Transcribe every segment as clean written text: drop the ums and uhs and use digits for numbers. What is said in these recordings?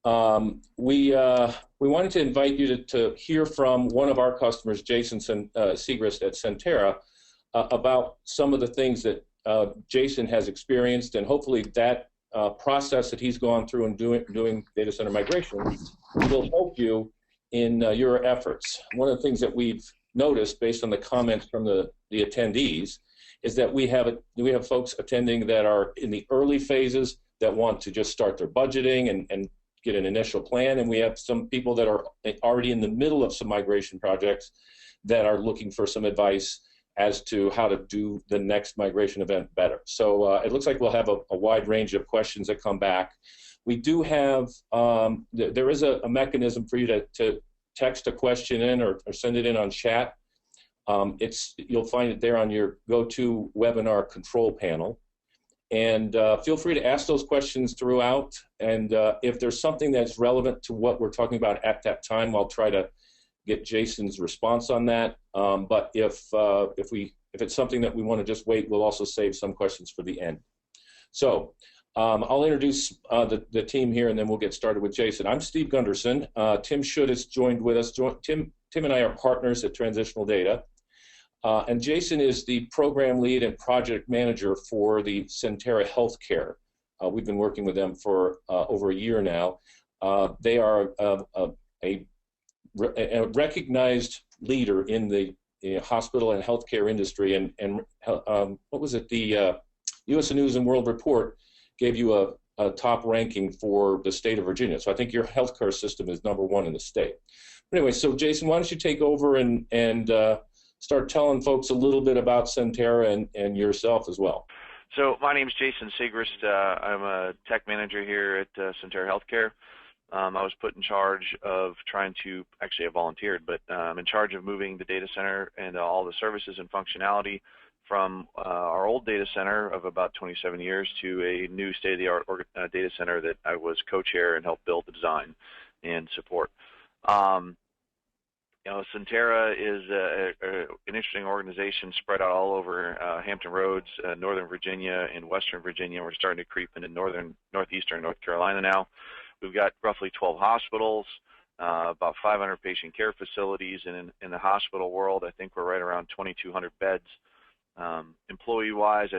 We wanted to invite you to hear from one of our customers, Jason Siegrist at Sentara, about some of the things that Jason has experienced, and hopefully that process that he's gone through in doing data center migration will help you in your efforts. One of the things that we've noticed, based on the comments from the attendees, is that we have folks attending that are in the early phases that want to just start their budgeting and get an initial plan, and we have some people that are already in the middle of some migration projects that are looking for some advice as to how to do the next migration event better. So it looks like we'll have a wide range of questions that come back. We do have, there is a mechanism for you to text a question in or send it in on chat. You'll find it there on your go-to webinar control panel. And feel free to ask those questions throughout. And if there's something that's relevant to what we're talking about at that time, I'll try to get Jason's response on that. But if it's something that we want to just wait, we'll also save some questions for the end. So I'll introduce the team here, and then we'll get started with Jason. I'm Steve Gunderson. Tim Schutt has joined with us. Tim and I are partners at Transitional Data. And Jason is the program lead and project manager for the Sentara Healthcare. We've been working with them for over a year now. They are a recognized leader in the hospital and healthcare industry. And what was it? The U.S. News and World Report gave you a top ranking for the state of Virginia. So I think your healthcare system is #1 in the state. But anyway, so Jason, why don't you take over and start telling folks a little bit about Sentara and yourself as well. So my name is Jason Siegrist. I'm a tech manager here at Sentara Healthcare. I was put in charge of actually I volunteered, but I'm in charge of moving the data center and all the services and functionality from our old data center of about 27 years to a new state-of-the-art data center that I was co-chair and helped build the design and support. Sentara is an interesting organization spread out all over Hampton Roads, Northern Virginia, and Western Virginia. We're starting to creep into northeastern North Carolina now. We've got roughly 12 hospitals, about 500 patient care facilities, and in the hospital world, I think we're right around 2,200 beds. Employee-wise,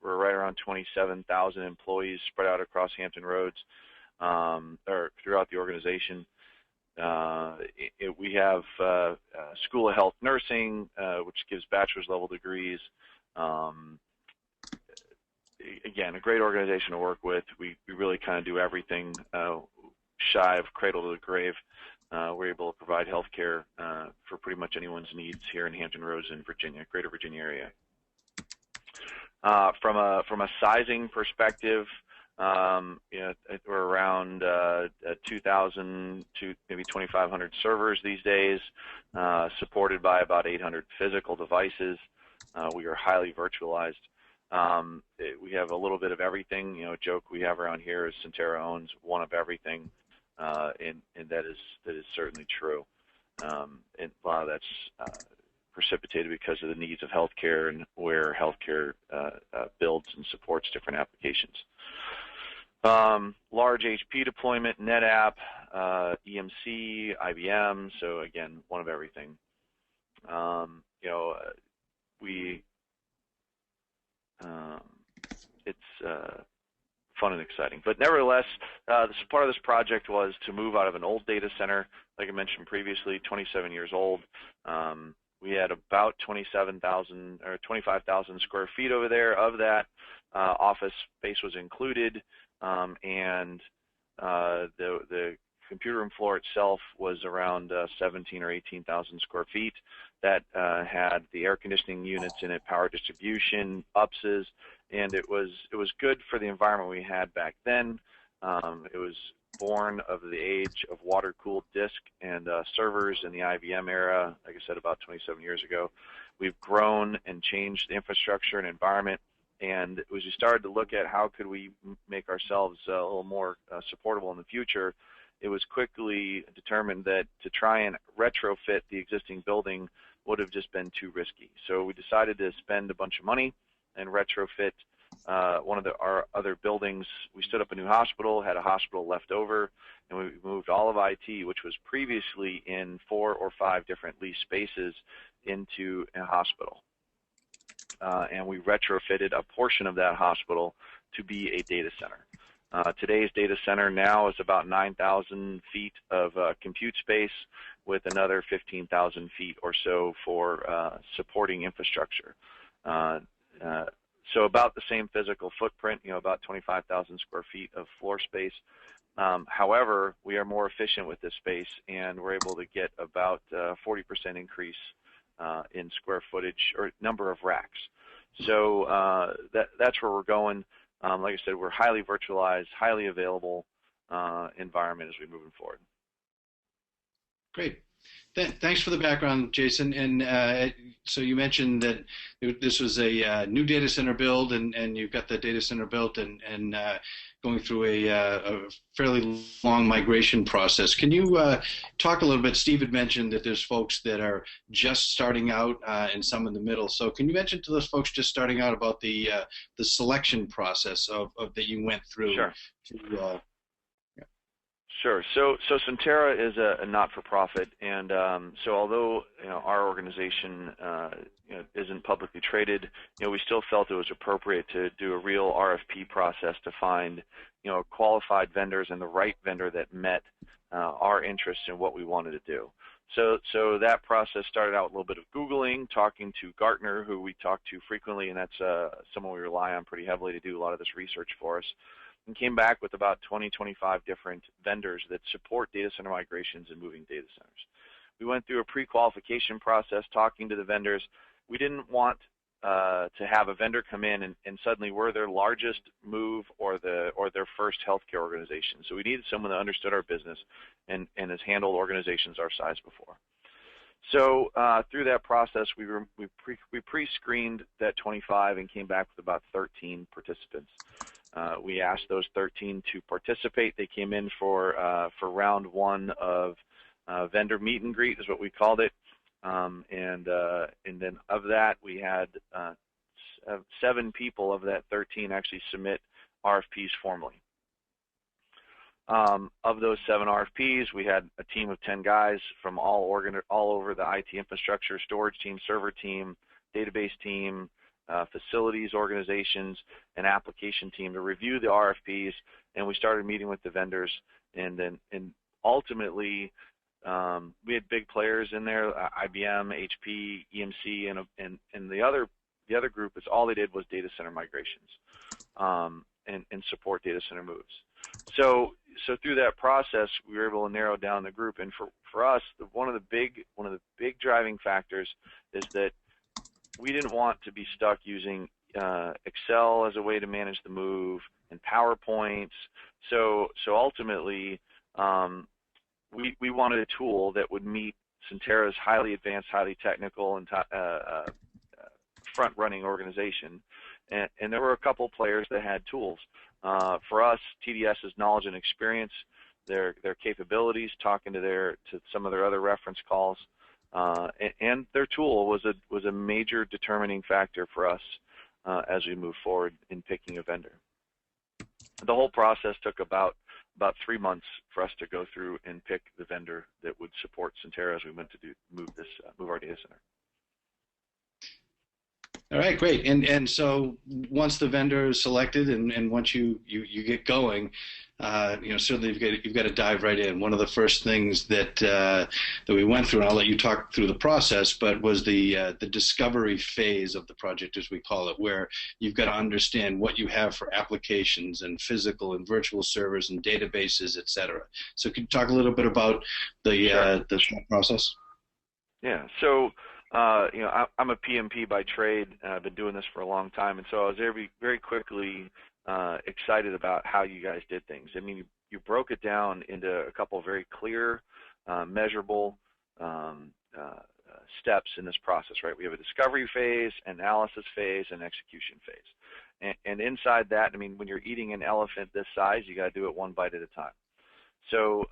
we're right around 27,000 employees spread out across Hampton Roads or throughout the organization. We have School of Health Nursing, which gives bachelor's level degrees. Again, a great organization to work with. We really kind of do everything shy of cradle to the grave. We're able to provide health care for pretty much anyone's needs here in Hampton Roads in Virginia, greater Virginia area. From a sizing perspective, we're around 2,000 to maybe 2,500 servers these days, supported by about 800 physical devices. We are highly virtualized. We have a little bit of everything. A joke we have around here is Sentara owns one of everything, and that is certainly true. And a lot of that's precipitated because of the needs of healthcare and where healthcare builds and supports different applications. Large HP deployment, NetApp, EMC, IBM, so again, one of everything. It's fun and exciting. But nevertheless, part of this project was to move out of an old data center, like I mentioned previously, 27 years old. We had about 27,000 or 25,000 square feet over there. Of that, office space was included. And the computer room floor itself was around 17 or 18,000 square feet. That had the air conditioning units in it, power distribution, UPSs, and it was good for the environment we had back then. It was born of the age of water-cooled disk and servers in the IBM era, like I said, about 27 years ago. We've grown and changed the infrastructure and environment. And as we started to look at how could we make ourselves a little more supportable in the future, it was quickly determined that to try and retrofit the existing building would have just been too risky. So we decided to spend a bunch of money and retrofit our other buildings. We stood up a new hospital, had a hospital left over, and we moved all of IT, which was previously in 4 or 5 different lease spaces, into a hospital. And we retrofitted a portion of that hospital to be a data center. Today's data center now is about 9,000 feet of compute space, with another 15,000 feet or so for supporting infrastructure. So about the same physical footprint, about 25,000 square feet of floor space. However, we are more efficient with this space, and we're able to get about 40% increase in square footage or number of racks. So that's where we're going. Like I said, we're highly virtualized, highly available environment as we're moving forward. Great. Thanks for the background, Jason. And so you mentioned that this was a new data center build, and you've got the data center built and going through a fairly long migration process. Can you talk a little bit? Steve had mentioned that there's folks that are just starting out and some in the middle. So can you mention to those folks just starting out about the selection process of that you went through? Sure. To, Sure. So Sentara is a not-for-profit, and so although our organization isn't publicly traded, we still felt it was appropriate to do a real RFP process to find qualified vendors and the right vendor that met our interests in what we wanted to do. So that process started out with a little bit of Googling, talking to Gartner, who we talk to frequently, and that's someone we rely on pretty heavily to do a lot of this research for us, and came back with about 20-25 different vendors that support data center migrations and moving data centers. We went through a pre-qualification process talking to the vendors. We didn't want to have a vendor come in and suddenly we're their largest move or their first healthcare organization. So we needed someone that understood our business and has handled organizations our size before. So through that process, we pre-screened that 25 and came back with about 13 participants. We asked those 13 to participate. They came in for round 1 of vendor meet and greet, is what we called it. And then of that, we had 7 people of that 13 actually submit RFPs formally. Of those 7 RFPs, we had a team of 10 guys from all over the IT infrastructure, storage team, server team, database team, facilities organizations, and application team to review the RFPs, and we started meeting with the vendors, and ultimately we had big players in there, IBM, HP, EMC, and the other group is all they did was data center migrations and support data center moves. So through that process, we were able to narrow down the group, and for us, one of the big driving factors is that we didn't want to be stuck using Excel as a way to manage the move and PowerPoints. So ultimately, we wanted a tool that would meet Sentara's highly advanced, highly technical, and front-running organization. And there were a couple players that had tools. For us, TDS's knowledge and experience, their capabilities, talking to some of their other reference calls, and their tool was a major determining factor for us as we move forward in picking a vendor. The whole process took about 3 months for us to go through and pick the vendor that would support Sentara as we went to move our data center. all right, great. And so once the vendor is selected and once you get going, certainly you've got to dive right in. One of the first things that we went through, and I'll let you talk through the process, but was the discovery phase of the project, as we call it, where you've got to understand what you have for applications and physical and virtual servers and databases, et cetera. So can you talk a little bit about the process? Yeah. So I'm a PMP by trade. I've been doing this for a long time, and so I was very quickly excited about how you guys did things. I mean, you broke it down into a couple of very clear, measurable steps in this process, right? We have a discovery phase, analysis phase, and execution phase. And inside that, I mean, when you're eating an elephant this size, you got to do it one bite at a time. So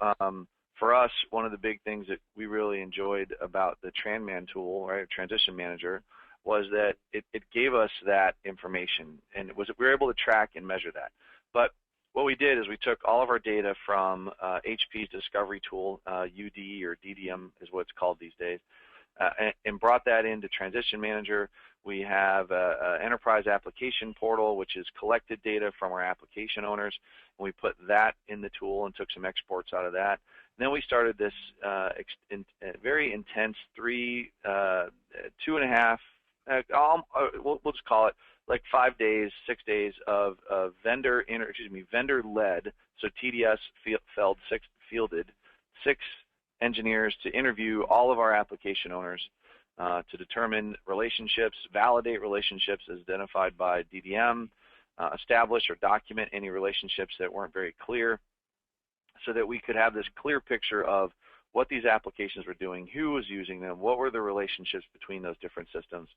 for us, one of the big things that we really enjoyed about the TranMan tool, right, Transition Manager, was that it gave us that information, and we were able to track and measure that. But what we did is we took all of our data from HP's discovery tool, UD or DDM is what it's called these days, and brought that into Transition Manager. We have an enterprise application portal, which is collected data from our application owners, and we put that in the tool and took some exports out of that. And then we started this very intense 2.5, we'll just call it like 5 days, 6 days of vendor-led. So TDS fielded 6 engineers to interview all of our application owners to determine relationships, validate relationships as identified by DDM, establish or document any relationships that weren't very clear, so that we could have this clear picture of what these applications were doing, who was using them, what were the relationships between those different systems.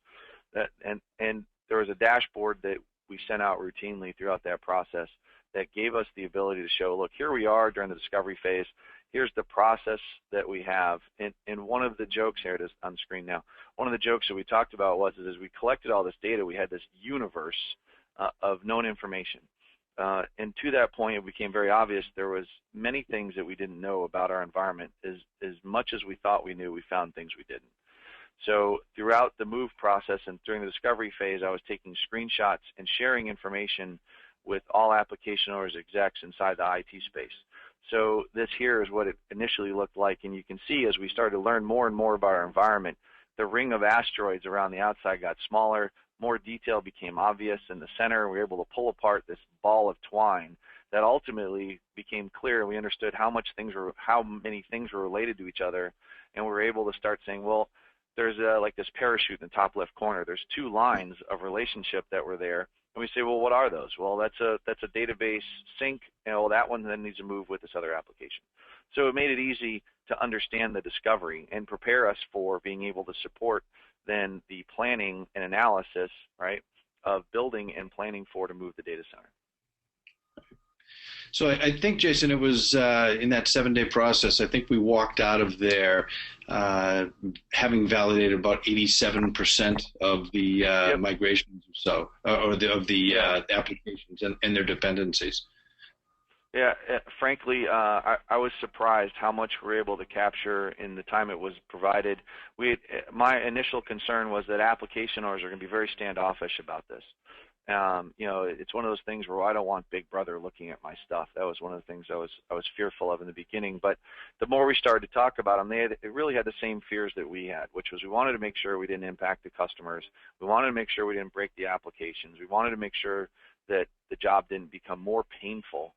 And there was a dashboard that we sent out routinely throughout that process that gave us the ability to show, look, here we are during the discovery phase. Here's the process that we have. And one of the jokes, here it is on screen now, one of the jokes that we talked about was as we collected all this data, we had this universe of known information. And to that point, it became very obvious there was many things that we didn't know about our environment. As much as we thought we knew, we found things we didn't. So throughout the move process and during the discovery phase, I was taking screenshots and sharing information with all application owners, execs inside the IT space. So this here is what it initially looked like, and you can see as we started to learn more and more about our environment, the ring of asteroids around the outside got smaller, more detail became obvious in the center, and we were able to pull apart this ball of twine that ultimately became clear, and we understood how many things were related to each other, and we were able to start saying, well, there's like this parachute in the top left corner. There's 2 lines of relationship that were there. And we say, well, what are those? Well, that's a database sync, and well, that one then needs to move with this other application. So it made it easy to understand the discovery and prepare us for being able to support then the planning and analysis, right, of building and planning to move the data center. So I think, Jason, it was in that 7-day process, I think we walked out of there having validated about 87% of the migrations or so, of the applications and their dependencies. Yeah, frankly, I was surprised how much we were able to capture in the time it was provided. My initial concern was that application owners are going to be very standoffish about this. It's one of those things where I don't want Big Brother looking at my stuff. That was one of the things I was fearful of in the beginning. But the more we started to talk about them, they really had the same fears that we had, which was we wanted to make sure we didn't impact the customers. We wanted to make sure we didn't break the applications. We wanted to make sure that the job didn't become more painful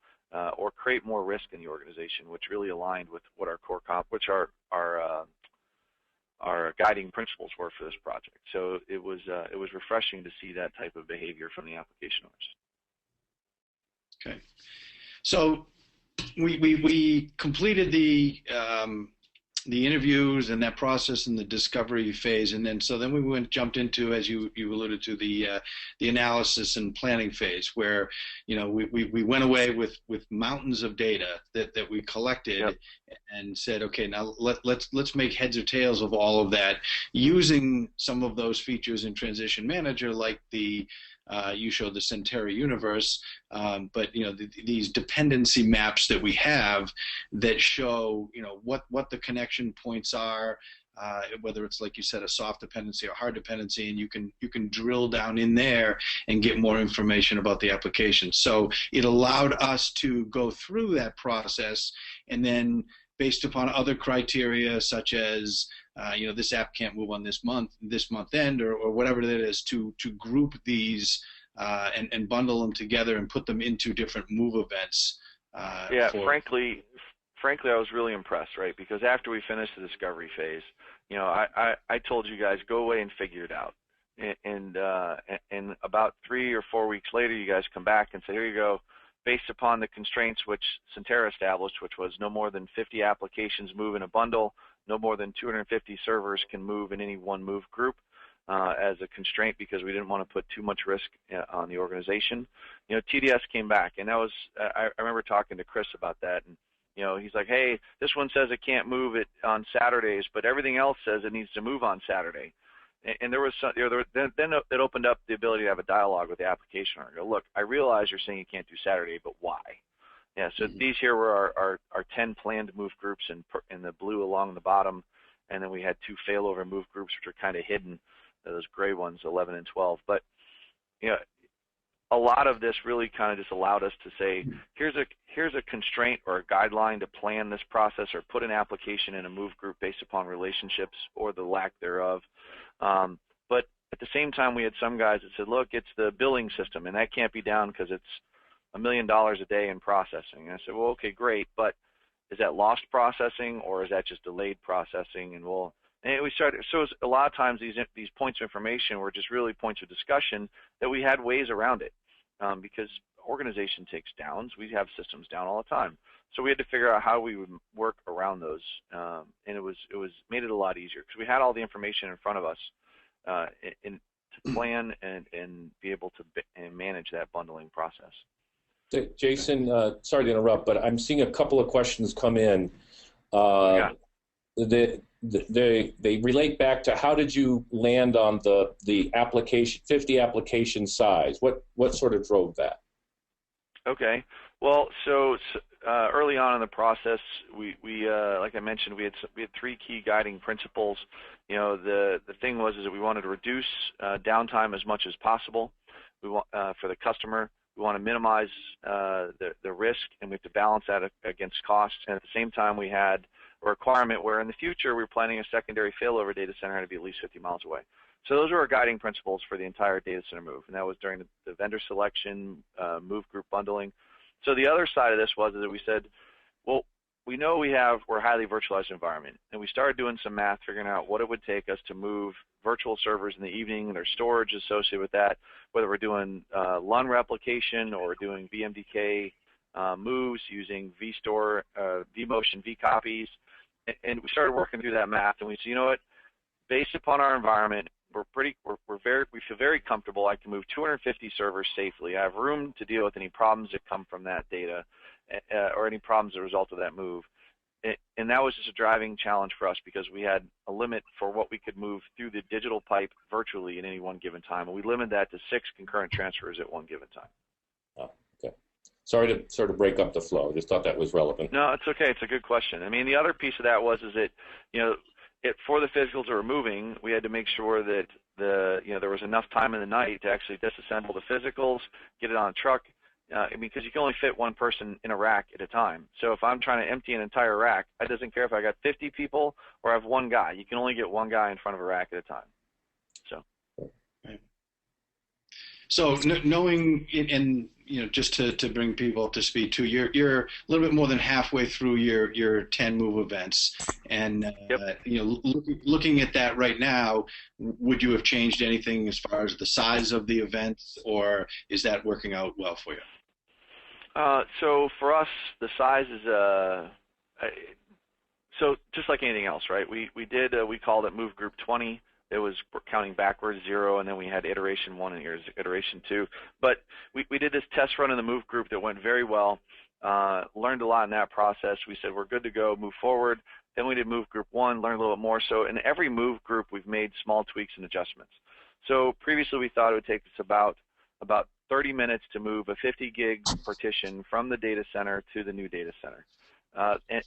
or create more risk in the organization, which really aligned with what our core our guiding principles were for this project. So it was refreshing to see that type of behavior from the application owners. Okay, so we completed the interviews and that process in the discovery phase, and then we jumped into, as you alluded to, the analysis and planning phase, where we went away with mountains of data that we collected. Yep. And said, okay, now let's make heads or tails of all of that using some of those features in Transition Manager, like the you showed the Sentara universe, but these dependency maps that we have that show what the connection points are, whether it's, like you said, a soft dependency or hard dependency, and you can drill down in there and get more information about the application. So it allowed us to go through that process, and then based upon other criteria such as this app can't move on this month end, or whatever it is, to group these and bundle them together and put them into different move events. Frankly, I was really impressed, right? Because after we finished the discovery phase, I told you guys, go away and figure it out. And about 3 or 4 weeks later, you guys come back and say, here you go. Based upon the constraints which Sentara established, which was no more than 50 applications move in a bundle, no more than 250 servers can move in any one move group as a constraint, because we didn't want to put too much risk on the organization. TDS came back, and that was I remember talking to Chris about that, and he's like, hey, this one says it can't move it on Saturdays, but everything else says it needs to move on Saturday. And there was some, then it opened up the ability to have a dialogue with the application owner. Go, look, I realize you're saying you can't do Saturday, but why? Yeah, so these here were our 10 planned move groups in the blue along the bottom, and then we had 2 failover move groups, which are kind of hidden, those gray ones, 11 and 12. But a lot of this really kind of just allowed us to say, here's a constraint or a guideline to plan this process or put an application in a move group based upon relationships or the lack thereof. But at the same time, we had some guys that said, look, it's the billing system, and that can't be down because it's $1 million a day in processing. And I said, well, okay, great, but is that lost processing or is that just delayed processing? And we started. So a lot of times these points of information were just really points of discussion that we had ways around it. Because organization takes downs. We have systems down all the time. So we had to figure out how we would work around those. And it made it a lot easier because we had all the information in front of us to plan and be able to manage that bundling process. Jason, sorry to interrupt, but I'm seeing a couple of questions come in. They relate back to how did you land on the application 50 application size? What sort of drove that? Okay. Well, so early on in the process, we like I mentioned, we had 3 key guiding principles. The thing was is that we wanted to reduce downtime as much as possible. We want for the customer. We want to minimize the risk, and we have to balance that against costs. And at the same time, we had a requirement where in the future we're planning a secondary failover data center to be at least 50 miles away. So those were our guiding principles for the entire data center move, and that was during the vendor selection, move group bundling. So the other side of this was that we said, well, we know we're a highly virtualized environment, and we started doing some math, figuring out what it would take us to move virtual servers in the evening and their storage associated with that, whether we're doing LUN replication or doing VMDK moves using vStore, vMotion, vCopies. And we started working through that math, and we said, you know what? Based upon our environment, we feel very comfortable. I can move 250 servers safely. I have room to deal with any problems that come from that data, or any problems as a result of that move. And that was just a driving challenge for us because we had a limit for what we could move through the digital pipe virtually at any one given time, and we limited that to 6 concurrent transfers at one given time. Oh, okay. Sorry to sort of break up the flow. I just thought that was relevant. No, it's okay. It's a good question. I mean, the other piece of that was is that, for the physicals that were moving, we had to make sure that there was enough time in the night to actually disassemble the physicals, get it on a truck, because you can only fit one person in a rack at a time. So if I'm trying to empty an entire rack, it doesn't care if I got 50 people or I have one guy. You can only get one guy in front of a rack at a time. So knowing, and just to bring people up to speed too, you're a little bit more than halfway through your 10 move events, and looking at that right now, would you have changed anything as far as the size of the events, or is that working out well for you? So for us, the size is so just like anything else, right? We called it Move Group 20. It was counting backwards 0, and then we had iteration 1 and iteration 2. But we did this test run in the move group that went very well, learned a lot in that process. We said we're good to go, move forward. Then we did move group 1, learned a little bit more. So in every move group, we've made small tweaks and adjustments. So previously we thought it would take us about 30 minutes to move a 50 gig partition from the data center to the new data center.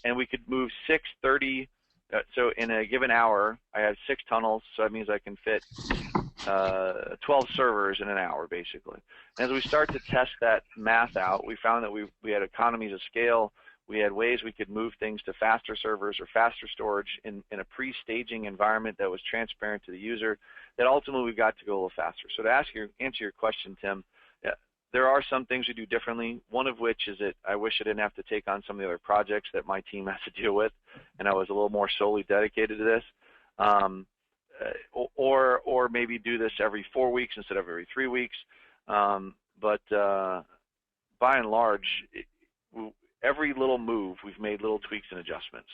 And we could move 630. So in a given hour, I have 6 tunnels, so that means I can fit 12 servers in an hour, basically. And as we start to test that math out, we found that we had economies of scale. We had ways we could move things to faster servers or faster storage in a pre-staging environment that was transparent to the user, that ultimately we got to go a little faster. So to answer your question, Tim, there are some things we do differently, one of which is that I wish I didn't have to take on some of the other projects that my team has to deal with, and I was a little more solely dedicated to this, or maybe do this every 4 weeks instead of every 3 weeks. But by and large, every little move, we've made little tweaks and adjustments.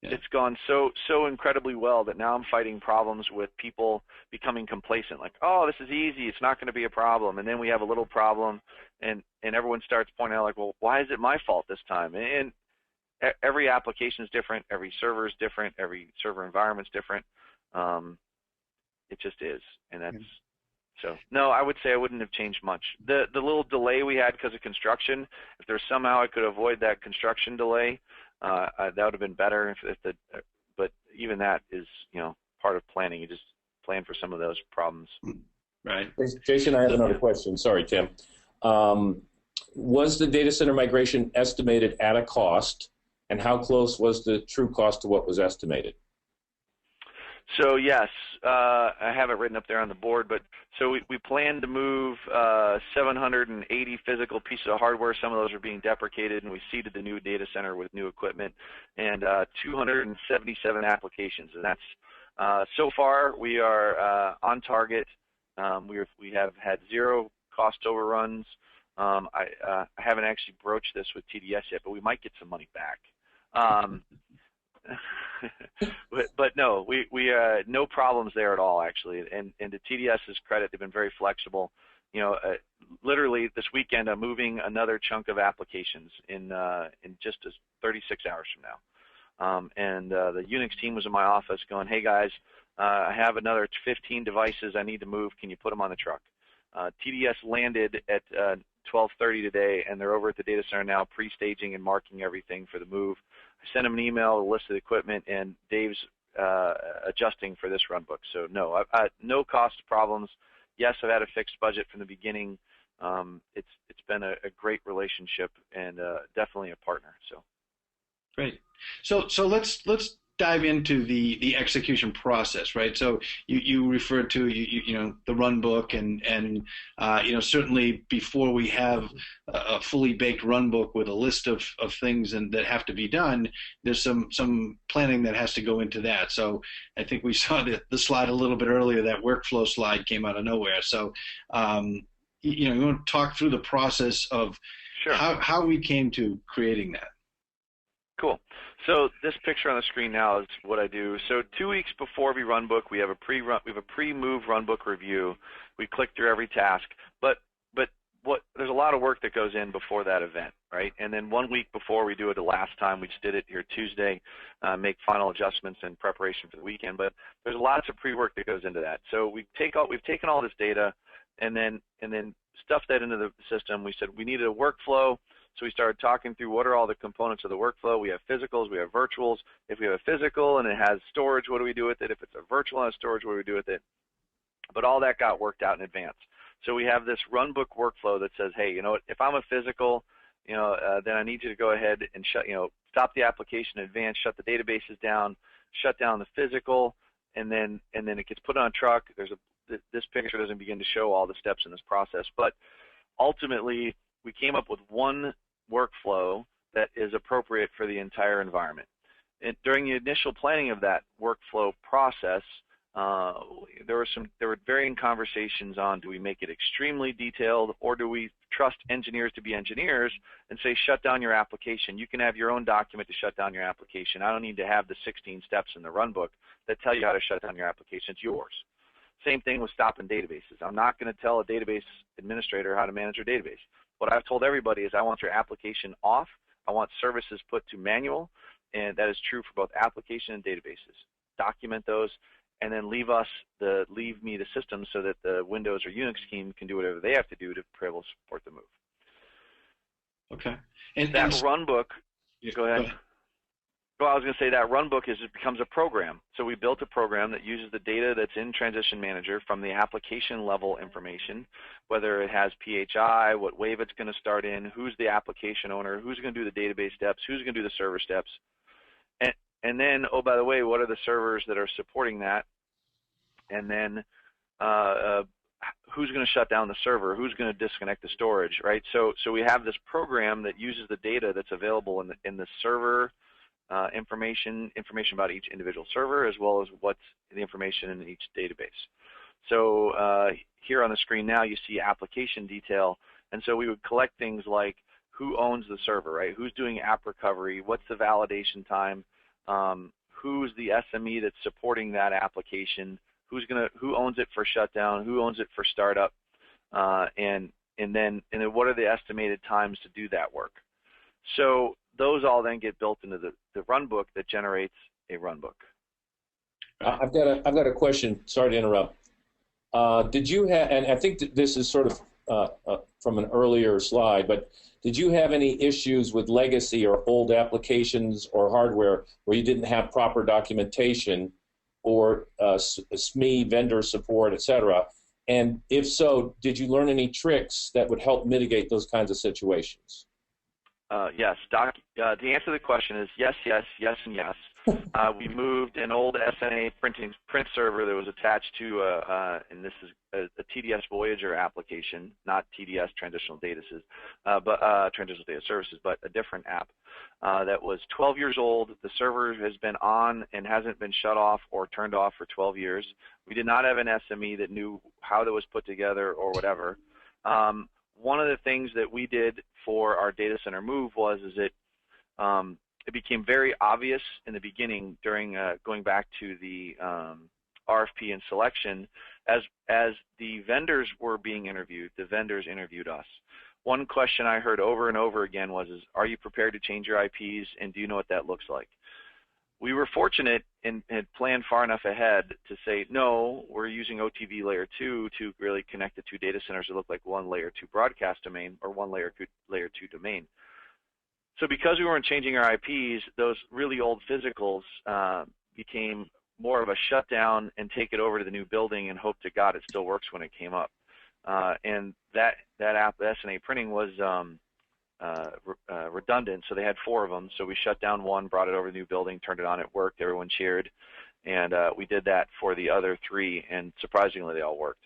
It's gone so incredibly well that now I'm fighting problems with people becoming complacent, like, oh, this is easy, it's not going to be a problem. And then we have a little problem, and everyone starts pointing out, like, well, why is it my fault this time? And every application is different, every server is different, every server environment is different. It just is, and that's so. No, I would say I wouldn't have changed much. The little delay we had because of construction, if there's somehow I could avoid that construction delay, that would have been better. But even that is, part of planning. You just plan for some of those problems. Right. Jason, I have another question. Sorry, Tim. Was the data center migration estimated at a cost, and how close was the true cost to what was estimated? So yes, I have it written up there on the board, but so we plan to move 780 physical pieces of hardware. Some of those are being deprecated, and we seeded the new data center with new equipment, and 277 applications. And that's so far we are on target. We have had 0 cost overruns. I haven't actually broached this with TDS yet, but we might get some money back. But no, we no problems there at all, actually. And to TDS's credit, they've been very flexible. Literally this weekend, I'm moving another chunk of applications in just 36 hours from now. And the Unix team was in my office going, "Hey guys, I have another 15 devices I need to move. Can you put them on the truck?" TDS landed at 12:30 today, and they're over at the data center now, pre-staging and marking everything for the move. I sent him an email, a list of the equipment, and Dave's adjusting for this Runbook. So no, no cost problems. Yes, I've had a fixed budget from the beginning. It's been a great relationship and definitely a partner. So great. So let's dive into the execution process, right? So you referred to the Runbook and certainly before we have a fully baked Runbook with a list of things that have to be done, there's some planning that has to go into that. So I think we saw the slide a little bit earlier. That workflow slide came out of nowhere. So you want to talk through the process of sure. how we came to creating that. Cool. So this picture on the screen now is what I do. So 2 weeks before we Runbook, we have a pre-move Runbook review. We click through every task, but there's a lot of work that goes in before that event, right? And then 1 week before we do it the last time, we just did it here Tuesday, make final adjustments in preparation for the weekend. But there's lots of pre-work that goes into that. So we've taken all this data and then stuffed that into the system. We said we needed a workflow. So we started talking through what are all the components of the workflow. We have physicals, we have virtuals. If we have a physical and it has storage, what do we do with it? If it's a virtual and has storage, what do we do with it? But all that got worked out in advance. So we have this Runbook workflow that says, hey, if I'm a physical, then I need you to go ahead and stop the application in advance, shut the databases down, shut down the physical, and then it gets put on a truck. This picture doesn't begin to show all the steps in this process, but ultimately we came up with one workflow that is appropriate for the entire environment. And during the initial planning of that workflow process, there were varying conversations on, do we make it extremely detailed, or do we trust engineers to be engineers and say, shut down your application. You can have your own document to shut down your application. I don't need to have the 16 steps in the Runbook that tell you how to shut down your application. It's yours. Same thing with stopping databases. I'm not going to tell a database administrator how to manage your database. What I've told everybody is I want your application off. I want services put to manual, and that is true for both application and databases. Document those, and then leave me the system so that the Windows or Unix team can do whatever they have to do to be able to support the move. Okay. That Runbook, go ahead. Well, I was going to say that Runbook becomes a program. So we built a program that uses the data that's in Transition Manager from the application level information, whether it has PHI, what wave it's going to start in, who's the application owner, who's going to do the database steps, who's going to do the server steps, and then, oh, by the way, what are the servers that are supporting that, and then who's going to shut down the server, who's going to disconnect the storage, right? So we have this program that uses the data that's available in the server information about each individual server, as well as what's the information in each database. So here on the screen now you see application detail, and so we would collect things like who owns the server, right? Who's doing app recovery? What's the validation time? Who's the SME that's supporting that application? Who owns it for shutdown? Who owns it for startup? And then what are the estimated times to do that work? So those all then get built into the Runbook that generates a Runbook. I've got a question. Sorry to interrupt. Did you have, and I think that this is sort of from an earlier slide, but did you have any issues with legacy or old applications or hardware where you didn't have proper documentation or SME vendor support, et cetera? And if so, did you learn any tricks that would help mitigate those kinds of situations? Yes, Doc. The answer to the question is yes, yes, yes, and yes. We moved an old SNA print server that was attached to, and this is a TDS Voyager application, not TDS Transitional Data Services, but a different app that was 12 years old. The server has been on and hasn't been shut off or turned off for 12 years. We did not have an SME that knew how that was put together or whatever. One of the things that we did for our data center move was it became very obvious in the beginning during going back to the RFP and selection as the vendors were being interviewed, the vendors interviewed us. One question I heard over and over again was, are you prepared to change your IPs, and do you know what that looks like? We were fortunate and had planned far enough ahead to say, no, we're using OTV layer 2 to really connect the two data centers to look like one layer 2 broadcast domain or one layer 2 domain. So because we weren't changing our IPs, those really old physicals became more of a shutdown and take it over to the new building and hope to God it still works when it came up. And that app, SNA printing, was redundant, so they had 4 of them. So we shut down one, brought it over to the new building, turned it on, it worked, everyone cheered. And we did that for the other 3, and surprisingly they all worked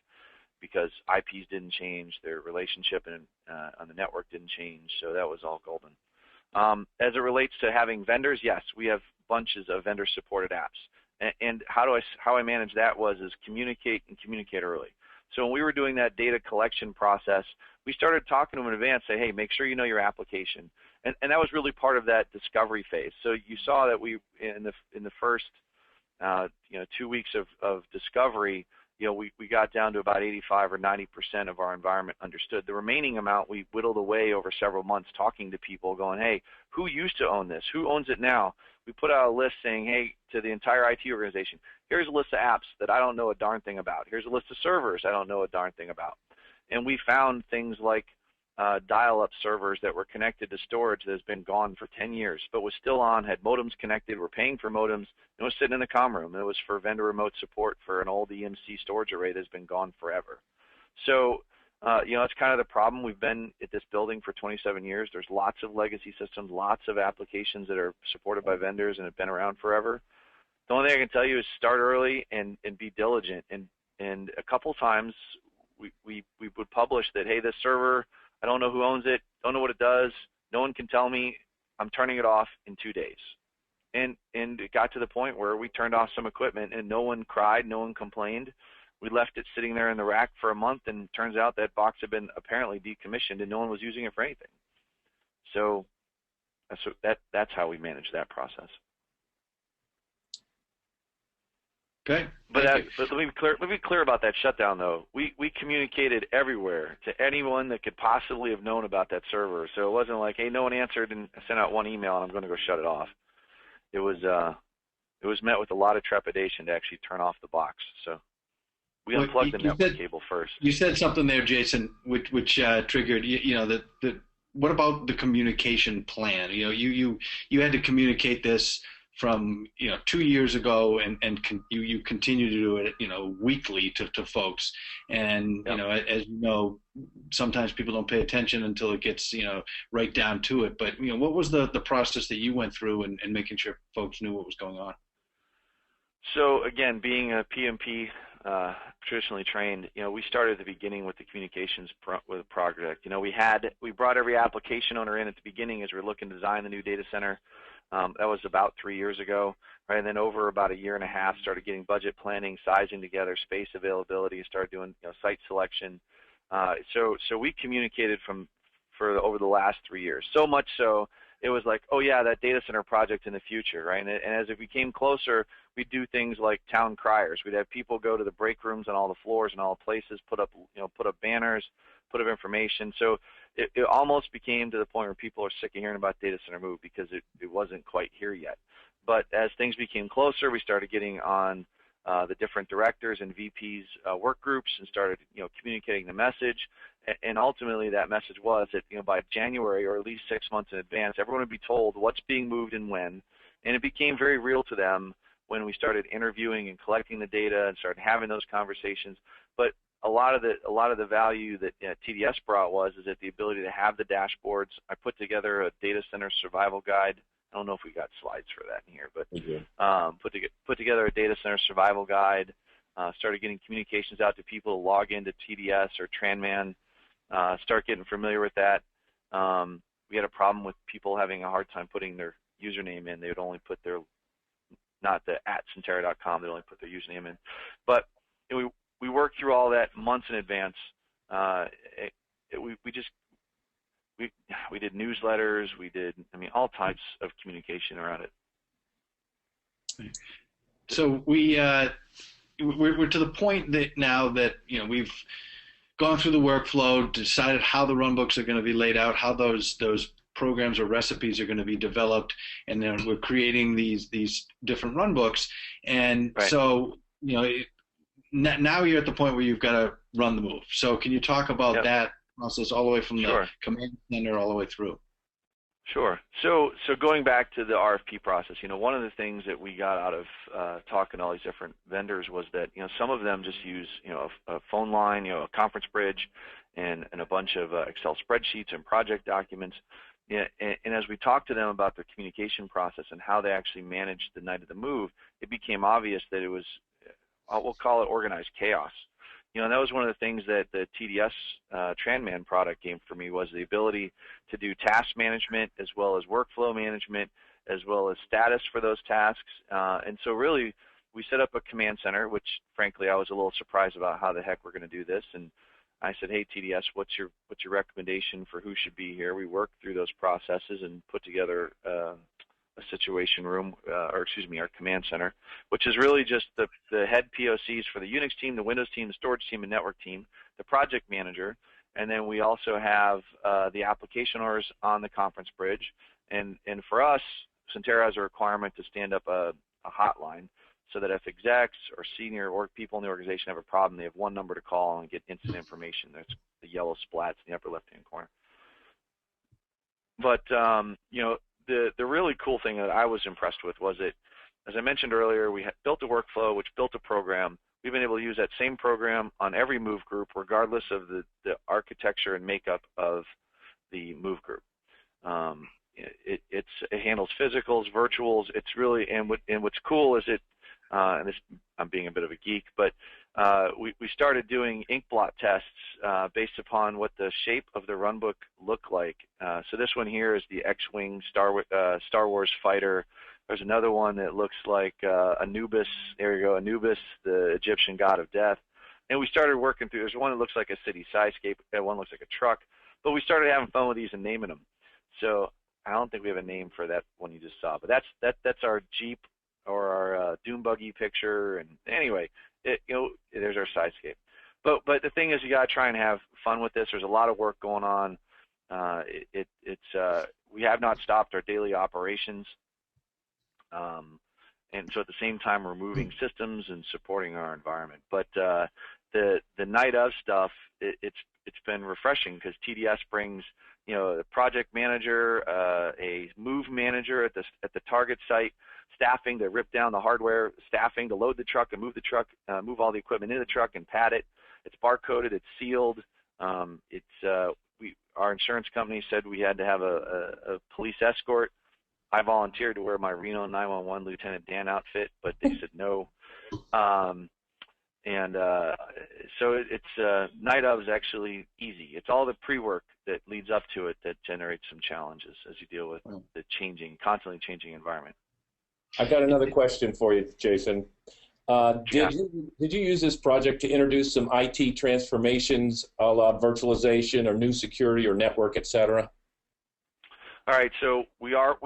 because IPs didn't change, their relationship on the network didn't change, so that was all golden. As it relates to having vendors, yes, we have bunches of vendor-supported apps. And how I managed that was communicate early. So when we were doing that data collection process, we started talking to them in advance, say, hey, make sure you know your application. And that was really part of that discovery phase. So you saw that we, in the first 2 weeks of discovery, we got down to about 85 or 90% of our environment understood. The remaining amount we whittled away over several months talking to people going, hey, who used to own this? Who owns it now? We put out a list saying, hey, to the entire IT organization, here's a list of apps that I don't know a darn thing about. Here's a list of servers I don't know a darn thing about. And we found things like dial-up servers that were connected to storage that has been gone for 10 years, but was still on, had modems connected, were paying for modems, and was sitting in the comm room. It was for vendor remote support for an old EMC storage array that's been gone forever. So, that's kind of the problem. We've been at this building for 27 years. There's lots of legacy systems, lots of applications that are supported by vendors and have been around forever. The only thing I can tell you is start early and be diligent. And a couple times we would publish that, hey, this server, I don't know who owns it, don't know what it does, no one can tell me, I'm turning it off in 2 days. And it got to the point where we turned off some equipment and no one cried, no one complained. We left it sitting there in the rack for a month, and it turns out that box had been apparently decommissioned and no one was using it for anything. So that's how we manage that process. Okay. But let me be clear about that shutdown, though. We communicated everywhere to anyone that could possibly have known about that server. So it wasn't like, hey, no one answered and I sent out one email and I'm going to go shut it off. It was met with a lot of trepidation to actually turn off the box. So we unplugged the network cable first. You said something there, Jason, which triggered. What about the communication plan? You had to communicate this from 2 years ago, and you continue to do it weekly to folks, and yep. As you know, sometimes people don't pay attention until it gets right down to it. But what was the process that you went through and making sure folks knew what was going on? So again, being a PMP traditionally trained, we started at the beginning with the communications with the project. We brought every application owner in at the beginning as we were looking to design the new data center. That was about 3 years ago, right? And then over about a year and a half, started getting budget planning, sizing together, space availability, started doing site selection. So we communicated for over the last 3 years. So much so, it was like, oh yeah, that data center project in the future, right? And as it became closer, we'd do things like town criers. We'd have people go to the break rooms on all the floors and all the places, put up banners, put up information. So it almost became to the point where people are sick of hearing about data center move because it wasn't quite here yet. But as things became closer, we started getting on the different directors and VPs work groups and started communicating the message. And ultimately that message was that by January, or at least 6 months in advance, everyone would be told what's being moved and when. And it became very real to them when we started interviewing and collecting the data and started having those conversations. But a lot of the value that TDS brought was that the ability to have the dashboards. I put together a data center survival guide. I don't know if we got slides for that in here, but put together a data center survival guide. Started getting communications out to people to log into TDS or Tranman. Start getting familiar with that. We had a problem with people having a hard time putting their username in. They would only put their, not the @Sentara.com, they'd only put their username in. But we worked through all that months in advance. We did newsletters. We did, all types of communication around it. So we're to the point that now that we've gone through the workflow, decided how the runbooks are going to be laid out, how those programs or recipes are going to be developed, and then we're creating these different runbooks. And right. So now you're at the point where you've got to run the move. So can you talk about that process all the way from the command center all the way through? Sure. So going back to the RFP process, one of the things that we got out of talking to all these different vendors was that some of them just use a phone line, a conference bridge, and a bunch of Excel spreadsheets and project documents. And as we talked to them about their communication process and how they actually managed the night of the move, it became obvious that it was, we'll call it organized chaos. And that was one of the things that the TDS Tranman product gave for me, was the ability to do task management as well as workflow management, as well as status for those tasks. And so really, we set up a command center, which frankly I was a little surprised about how the heck we're going to do this. And I said, hey, TDS, what's your recommendation for who should be here? We worked through those processes and put together a situation room, our command center, which is really just the head POCs for the Unix team, the Windows team, the storage team, and network team, the project manager, and then we also have the application owners on the conference bridge. And for us, Sentara has a requirement to stand up a hotline, so that if execs or senior or people in the organization have a problem, they have one number to call and get instant information. That's the yellow splats in the upper left-hand corner. But the really cool thing that I was impressed with was that, as I mentioned earlier, we had built a workflow, which built a program. We've been able to use that same program on every move group, regardless of the architecture and makeup of the move group. It handles physicals, virtuals. It's really, and what's cool is and this, I'm being a bit of a geek, but we started doing ink blot tests based upon what the shape of the runbook looked like. So this one here is the X-Wing Star Wars fighter. There's another one that looks like Anubis. There you go, Anubis, the Egyptian god of death. And we started working through. There's one that looks like a city skyscape. One looks like a truck. But we started having fun with these and naming them. So I don't think we have a name for that one you just saw. But that's our Jeep or our dune buggy picture. And anyway, there's our sidescape. But the thing is, you got to try and have fun with this. There's a lot of work going on. We have not stopped our daily operations. And so at the same time, we're moving systems and supporting our environment. But the night of stuff, it's been refreshing, because TDS brings a project manager, a move manager at the target site, staffing to rip down the hardware, staffing to load the truck and move the truck, move all the equipment in the truck and pad it. It's barcoded, it's sealed. Our insurance company said we had to have a police escort. I volunteered to wear my Reno 911 Lieutenant Dan outfit, but they said no. So it's night of is actually easy. It's all the pre-work that leads up to it that generates some challenges as you deal with the constantly changing environment. I've got another question for you, Jason. Did you use this project to introduce some IT transformations, a la virtualization or new security or network, et cetera? All right, so we are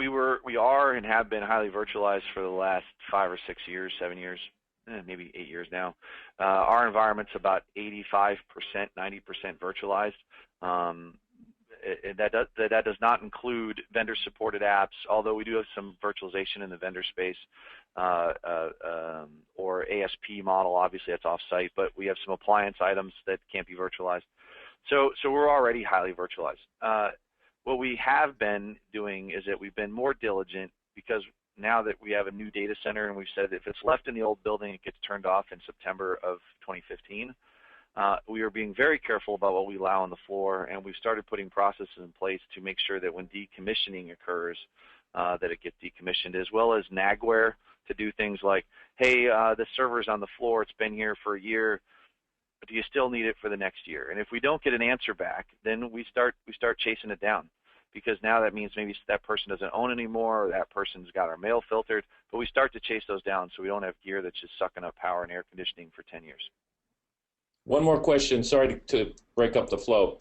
and have been highly virtualized for the last 5 or 6 years, 7 years, maybe 8 years now. Our environment's about 85%, 90% virtualized. that does not include vendor-supported apps, although we do have some virtualization in the vendor space, or ASP model. Obviously, that's off-site, but we have some appliance items that can't be virtualized. So we're already highly virtualized. What we have been doing is that we've been more diligent, because now that we have a new data center, and we've said if it's left in the old building, it gets turned off in September of 2015. We are being very careful about what we allow on the floor, and we've started putting processes in place to make sure that when decommissioning occurs, that it gets decommissioned, as well as nagware to do things like, hey, the server's on the floor, it's been here for a year, but do you still need it for the next year? And if we don't get an answer back, then we start chasing it down, because now that means maybe that person doesn't own anymore, or that person's got our mail filtered, but we start to chase those down so we don't have gear that's just sucking up power and air conditioning for 10 years. One more question, sorry to break up the flow.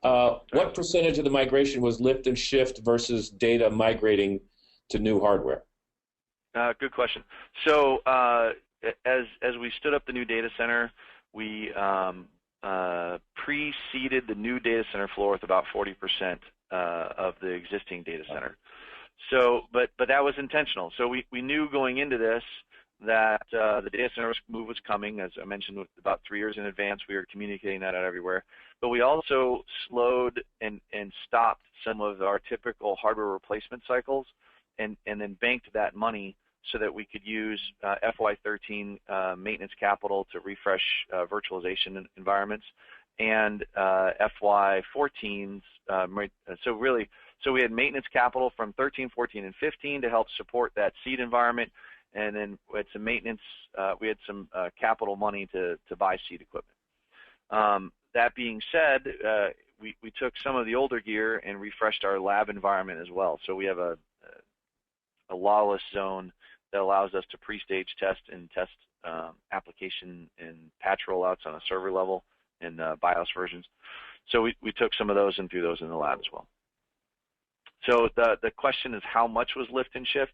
What percentage of the migration was lift and shift versus data migrating to new hardware? Good question. So as we stood up the new data center, we pre-seeded the new data center floor with about 40% of the existing data center. So, but that was intentional. So we knew going into this that the data center move was coming. As I mentioned, about 3 years in advance, we were communicating that out everywhere. But we also slowed and stopped some of our typical hardware replacement cycles, and then banked that money so that we could use FY13 maintenance capital to refresh virtualization environments, and FY14's, so we had maintenance capital from 13, 14, and 15 to help support that seed environment, and then we had some maintenance, we had some capital money to buy seed equipment. That being said, we took some of the older gear and refreshed our lab environment as well. So we have a lawless zone that allows us to pre-stage test and test application and patch rollouts on a server level in BIOS versions. So we took some of those and threw those in the lab as well. So the question is, how much was lift and shift?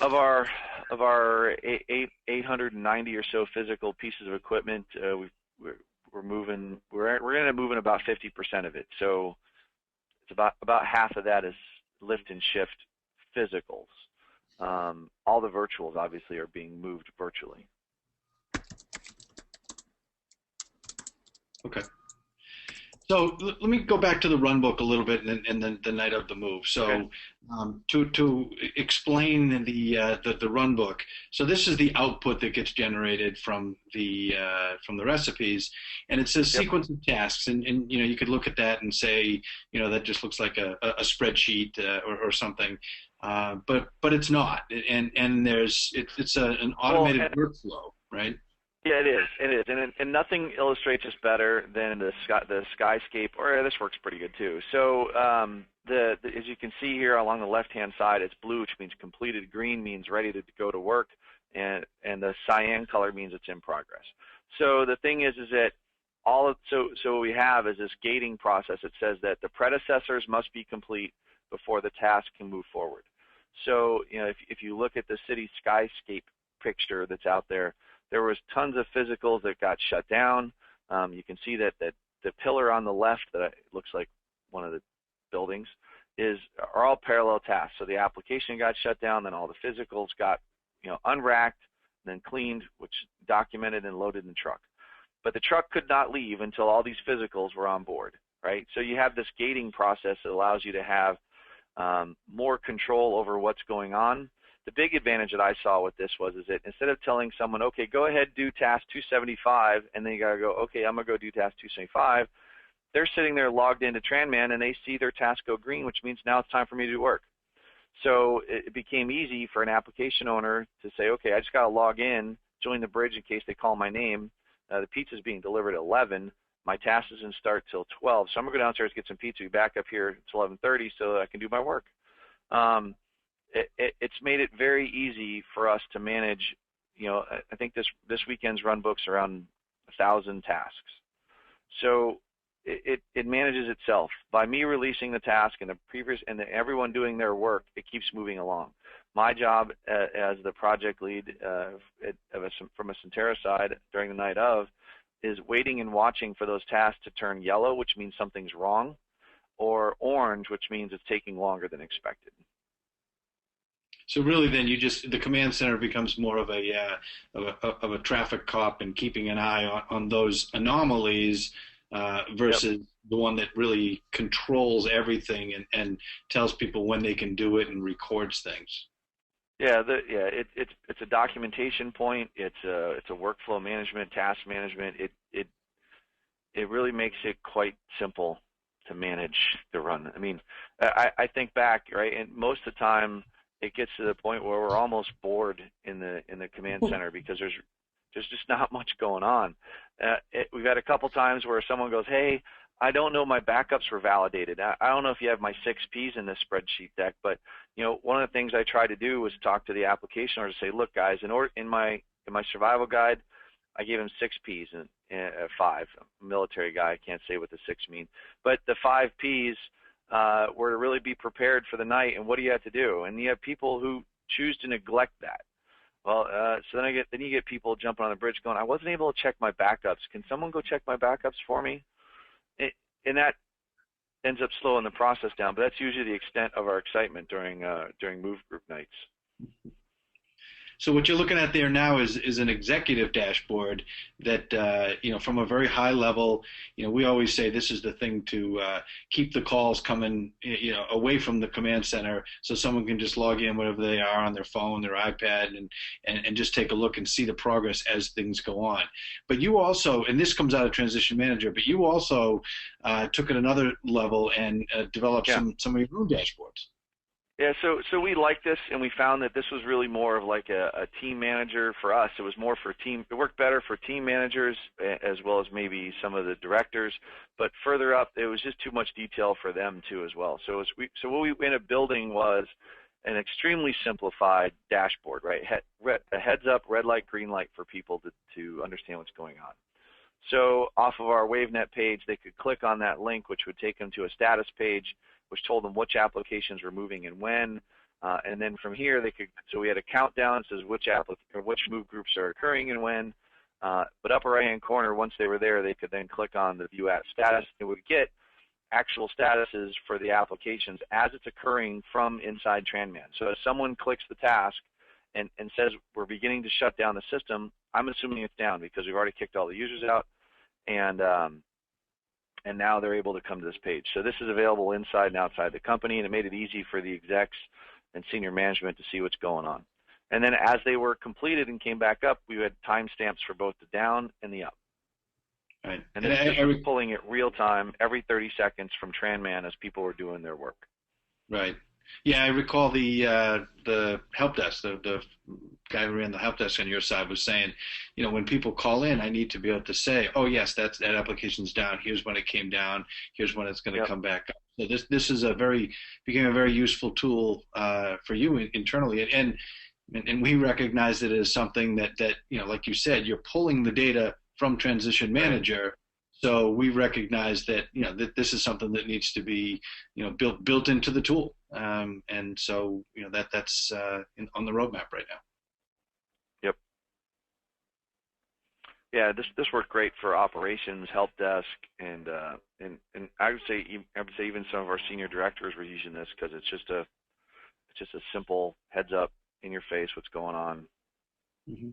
Of our 890 or so physical pieces of equipment, we're going to move in about 50% of it. So it's about half of that is lift and shift physicals. All the virtuals obviously are being moved virtually. Okay. So let me go back to the Runbook a little bit, and then the night of the move. So okay. To explain the Runbook, so this is the output that gets generated from the recipes, and it says sequence of tasks, and you could look at that and say that just looks like a spreadsheet or something, but it's not, and it's an automated workflow, right? Yeah, it is, and nothing illustrates this better than the skyscape. Or this works pretty good too. So as you can see here along the left-hand side, it's blue, which means completed. Green means ready to go to work, and the cyan color means it's in progress. So the thing is that so what we have is this gating process. It says that the predecessors must be complete before the task can move forward. So if you look at the city skyscape picture that's out there, there was tons of physicals that got shut down. You can see that the pillar on the left that looks like one of the buildings are all parallel tasks. So the application got shut down, then all the physicals got unracked, then cleaned, which documented and loaded in the truck. But the truck could not leave until all these physicals were on board, right? So you have this gating process that allows you to have more control over what's going on. The big advantage that I saw with this is that instead of telling someone, okay, go ahead, do task 275, and then you got to go, okay, I'm going to go do task 275, they're sitting there logged into TranMan, and they see their task go green, which means now it's time for me to do work. So it became easy for an application owner to say, okay, I just got to log in, join the bridge in case they call my name. The pizza's being delivered at 11. My task doesn't start till 12, so I'm going to go downstairs, get some pizza, be back up here until 11:30 so that I can do my work. It's made it very easy for us to manage. I think this weekend's Runbook's around 1,000 tasks. So it manages itself. By me releasing the task and everyone doing their work, it keeps moving along. My job as the project lead from a Sentara side during the night of is waiting and watching for those tasks to turn yellow, which means something's wrong, or orange, which means it's taking longer than expected. So really, then the command center becomes more of a traffic cop and keeping an eye on those anomalies versus the one that really controls everything and tells people when they can do it and records things. It's a documentation point. It's a workflow management, task management. It really makes it quite simple to manage the run. I mean, I think back, right, and most of the time it gets to the point where we're almost bored in the command center because there's just not much going on. We've had a couple times where someone goes, "Hey, I don't know my backups were validated. I don't know if you have my 6Ps in this spreadsheet deck, but one of the things I tried to do was talk to the application owner to say, look, guys, in my survival guide, I gave him 6Ps and 5. I'm a military guy, I can't say what the 6 mean, but the 5Ps were to really be prepared for the night. And what do you have to do? And you have people who choose to neglect that. Well, so then you get people jumping on the bridge going, I wasn't able to check my backups. Can someone go check my backups for me? And that ends up slowing the process down. But that's usually the extent of our excitement during move group nights. So what you're looking at there now is an executive dashboard that, from a very high level, we always say this is the thing to keep the calls coming, away from the command center so someone can just log in wherever they are on their phone, their iPad, and just take a look and see the progress as things go on. But you also, and this comes out of Transition Manager, but you also took it another level and developed some of your own dashboards. Yeah, so we liked this, and we found that this was really more of like a team manager for us. It was more for team. It worked better for team managers as well as maybe some of the directors. But further up, it was just too much detail for them too as well. So what we ended up building was an extremely simplified dashboard, right? A heads up, red light, green light for people to understand what's going on. So off of our WaveNet page, they could click on that link, which would take them to a status page, which told them which applications were moving and when, and then from here so we had a countdown that says which move groups are occurring and when, but upper right hand corner, once they were there, they could then click on the view at status. It would get actual statuses for the applications as it's occurring from inside TranMan. So if someone clicks the task and says we're beginning to shut down the system, I'm assuming it's down because we've already kicked all the users out, and now they're able to come to this page. So this is available inside and outside the company, and it made it easy for the execs and senior management to see what's going on. And then as they were completed and came back up, we had timestamps for both the down and the up. Right. And this was pulling it real time every 30 seconds from TranMan as people were doing their work. Right. Yeah, I recall the help desk, the guy who ran the help desk on your side was saying, when people call in, I need to be able to say, oh yes, that application's down. Here's when it came down. Here's when it's going to come back up. So this is became a very useful tool for you internally, and we recognize it as something that like you said, you're pulling the data from Transition Manager. So we recognize that that this is something that needs to be built into the tool, and so that's on the roadmap right now. Yep. Yeah, this worked great for operations, help desk, and I would say even some of our senior directors were using this because it's just a simple heads up in your face what's going on. Mm-hmm.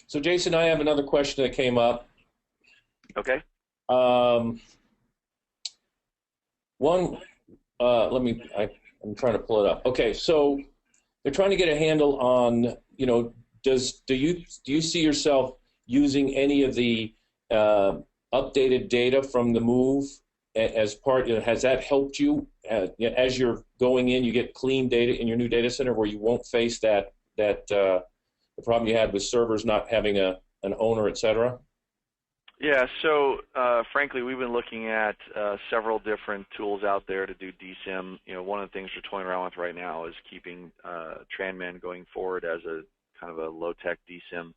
So Jason, I have another question that came up. Okay. I'm trying to pull it up. Okay, so they're trying to get a handle on, do you see yourself using any of the updated data from the move as part? Has that helped you as you're going in? You get clean data in your new data center where you won't face the problem you had with servers not having an owner, et cetera? Yeah, so frankly, we've been looking at several different tools out there to do DSIM. One of the things we're toying around with right now is keeping TranMan going forward as a kind of a low-tech DSIM.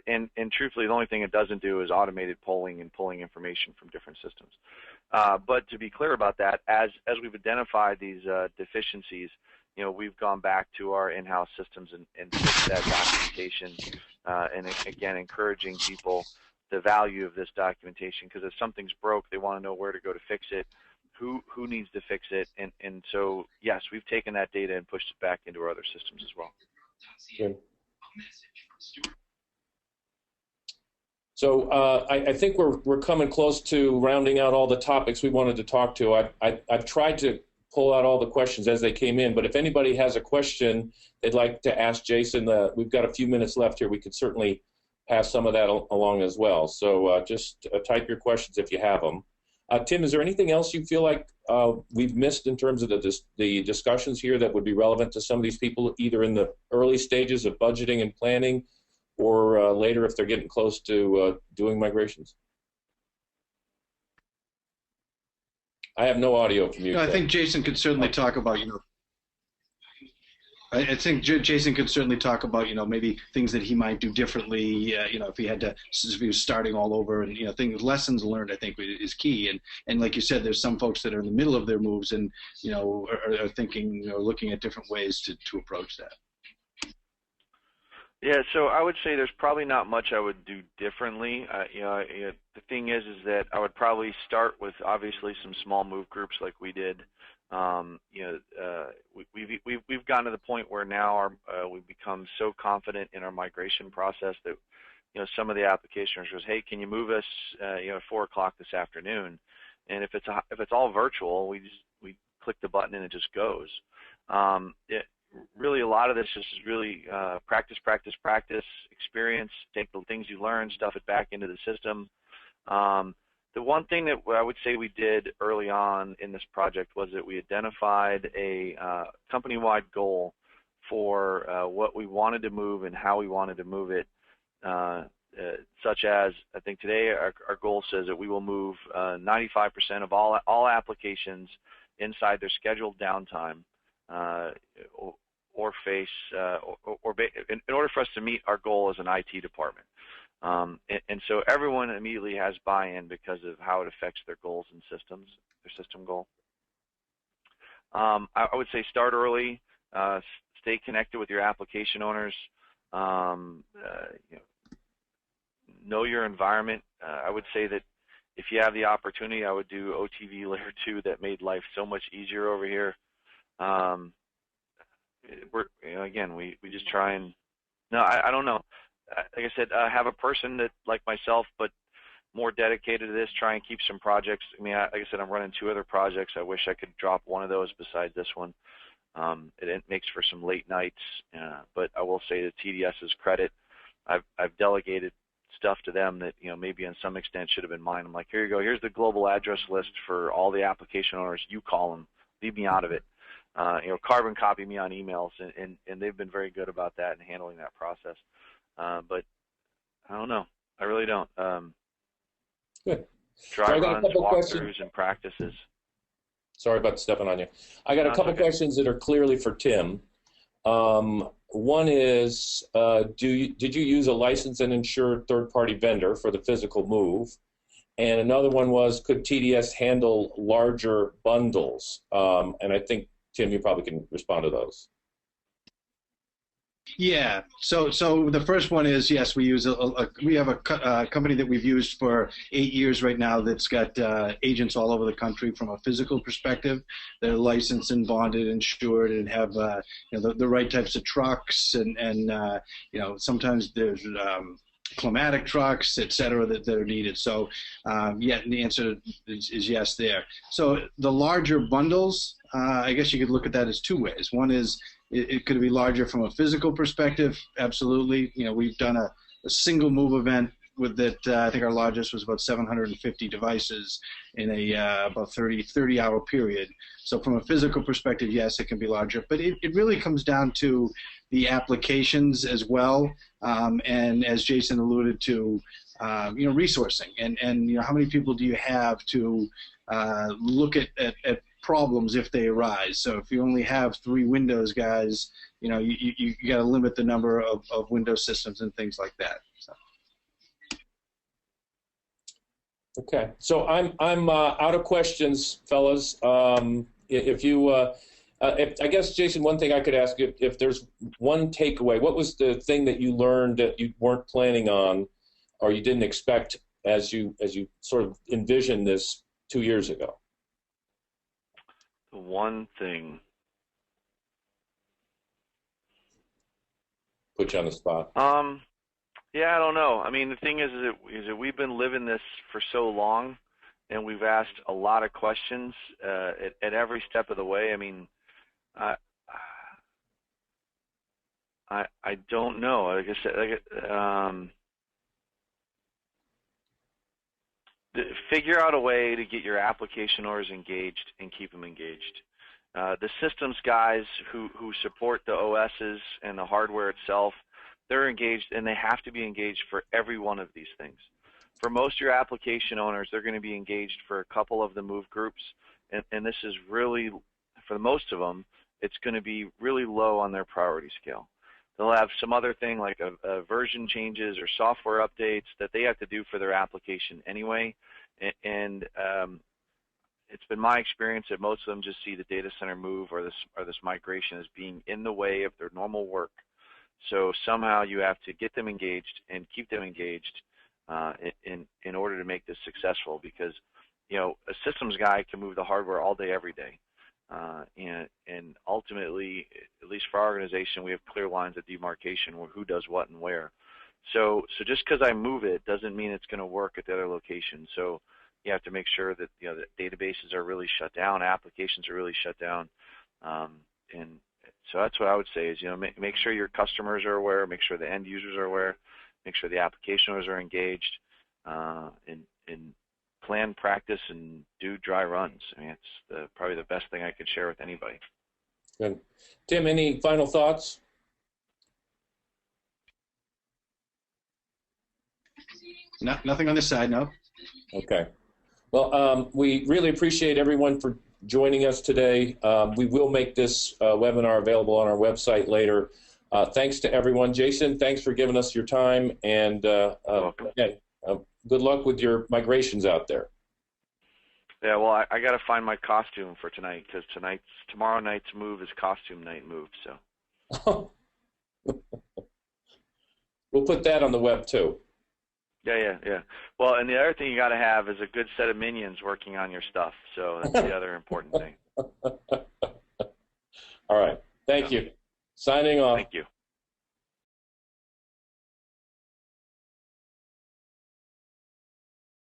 And truthfully, the only thing it doesn't do is automated polling and pulling information from different systems. But to be clear about that, as we've identified these deficiencies, we've gone back to our in-house systems and fixed that documentation, and again, encouraging people the value of this documentation, because if something's broke, they want to know where to go to fix it, who needs to fix it, and so yes, we've taken that data and pushed it back into our other systems as well. Good. So I think we're coming close to rounding out all the topics we wanted to talk to. I've tried to pull out all the questions as they came in, but if anybody has a question they'd like to ask Jason, we've got a few minutes left here. We could certainly pass some of that along as well. So just type your questions if you have them. Tim, is there anything else you feel like we've missed in terms of the discussions here that would be relevant to some of these people, either in the early stages of budgeting and planning, or later if they're getting close to doing migrations? I have no audio from you. No, I think Jason could certainly talk about, I think Jason could certainly talk about, maybe things that he might do differently, if he was starting all over, and, lessons learned, I think, is key. And like you said, there's some folks that are in the middle of their moves and, are thinking, looking at different ways to approach that. Yeah, so I would say there's probably not much I would do differently. The thing is that I would probably start with obviously some small move groups like we did. We've gotten to the point where now we've become so confident in our migration process that some of the application owners goes, hey, can you move us 4 o'clock this afternoon? And if it's all virtual, we click the button and it just goes. Really, a lot of this is really practice, experience, take the things you learn, stuff it back into the system. The one thing that I would say we did early on in this project was that we identified a company-wide goal for what we wanted to move and how we wanted to move it, such as, I think today our goal says that we will move 95% of all applications inside their scheduled downtime, in order for us to meet our goal as an IT department. And so everyone immediately has buy-in because of how it affects their goals and systems, their system goal. I would say start early, stay connected with your application owners, know your environment. I would say that if you have the opportunity, I would do OTV Layer 2. That made life so much easier over here. We just try and, I don't know. Like I said, have a person that, like myself, but more dedicated to this, try and keep some projects. Like I said, I'm running 2 other projects. I wish I could drop one of those besides this one. It makes for some late nights, but I will say to TDS's credit, I've delegated stuff to them that maybe in some extent should have been mine. I'm like, here you go. Here's the global address list for all the application owners. You call them. Leave me out of it. Carbon copy me on emails, and they've been very good about that and handling that process. But I don't know. I really don't. Good. Dry runs, walkthroughs, and practices. Sorry about stepping on you. I got a couple questions that are clearly for Tim. One is, did you use a licensed and insured third-party vendor for the physical move? And another one was, could TDS handle larger bundles? And I think, Tim, you probably can respond to those. Yeah. So the first one is, yes, we use we have a company that we've used for 8 years right now that's got agents all over the country from a physical perspective. They're licensed and bonded, insured, and have the right types of trucks, and sometimes there's climatic trucks, et cetera, that are needed. So yeah, the answer is yes there. So the larger bundles, I guess you could look at that as 2 ways. One is, it could be larger from a physical perspective. Absolutely. We've done a single move event with that. I think our largest was about 750 devices in a about 30-hour period. So from a physical perspective, yes, it can be larger. But it really comes down to the applications as well. And as Jason alluded to, resourcing and how many people do you have to look at problems if they arise. So if you only have 3 Windows guys, you got to limit the number of Windows systems and things like that. So. Okay, so I'm out of questions, fellas. If I guess, Jason, one thing I could ask, if there's one takeaway, what was the thing that you learned that you weren't planning on or you didn't expect as you sort of envisioned this 2 years ago? The one thing. Put you on the spot. Yeah, I don't know. I mean, the thing is that we've been living this for so long, and we've asked a lot of questions at every step of the way. I mean, I don't know. Like I said, figure out a way to get your application owners engaged and keep them engaged. The systems guys who support the OSs and the hardware itself, they're engaged, and they have to be engaged for every one of these things. For most of your application owners, they're going to be engaged for a couple of the move groups, and this is really, for most of them, it's going to be really low on their priority scale. They'll have some other thing like a version changes or software updates that they have to do for their application anyway, and it's been my experience that most of them just see the data center move or this migration as being in the way of their normal work. So somehow you have to get them engaged and keep them engaged in order to make this successful, because a systems guy can move the hardware all day, every day. And ultimately, at least for our organization, we have clear lines of demarcation where who does what and where. So just because I move it doesn't mean it's going to work at the other location. So you have to make sure that the databases are really shut down, applications are really shut down, and so that's what I would say is make sure your customers are aware, make sure the end users are aware, make sure the application owners are engaged, and plan, practice, and do dry runs. I mean, it's probably the best thing I could share with anybody. Good. Tim, any final thoughts? Nothing on this side, no. Okay. Well, we really appreciate everyone for joining us today. We will make this webinar available on our website later. Thanks to everyone. Jason, thanks for giving us your time, and again, good luck with your migrations out there. Yeah, well, I got to find my costume for tonight, because tomorrow night's move is costume night move. So we'll put that on the web too. Yeah. Well, and the other thing you got to have is a good set of minions working on your stuff. So that's the other important thing. All right. Thank you. Signing off. Thank you.